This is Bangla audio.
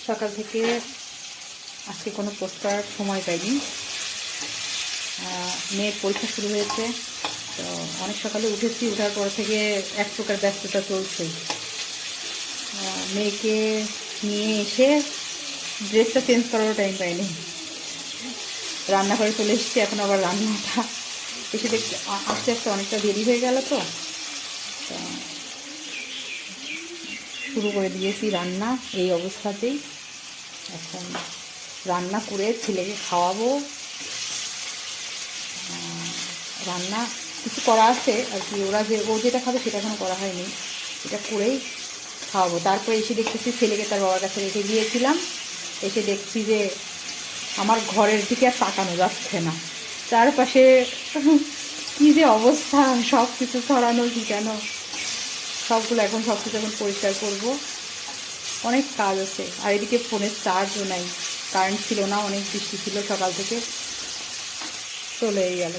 সকাল থেকে আজকে কোনো পোস্ট করার সময় পাইনি। মেয়ের পরীক্ষা শুরু হয়েছে, তো অনেক সকালে উঠেছি। ওঠার পর থেকে এক প্রকার ব্যস্ততা চলছেই। মেয়েকে নিয়ে এসে ড্রেসটা চেঞ্জ করারও টাইম পাইনি। রান্নাঘরে চলে এসেছি, এখন আবার রান্নাটা এসে দেখতে আস্তে আস্তে অনেকটা দেরি হয়ে গেল। তো শুরু করে দিয়েছি রান্না এই অবস্থাতেই। এখন রান্না করে ছেলেকে খাওয়াবো। রান্না কিছু করা আছে আর কি, ও যেটা খাবে সেটা এখনো করা হয়নি, এটা করেই খাওয়াবো। তারপরে এসে দেখতেছি ছেলেকে তার বাবার কাছে রেখে গিয়েছিলাম, এসে দেখছি যে আমার ঘরের দিকে আর তাকানো যাচ্ছে না। চারপাশে কী যে অবস্থা, সব কিছু ছড়ানো ছিটানো, সবগুলো এখন সব কিছু এখন পরিষ্কার করবো। অনেক কাজ আছে। আর এদিকে ফোনের চার্জও নাই, কারেন্ট ছিল না, অনেক বৃষ্টি ছিল সকাল থেকে, চলেই গেল।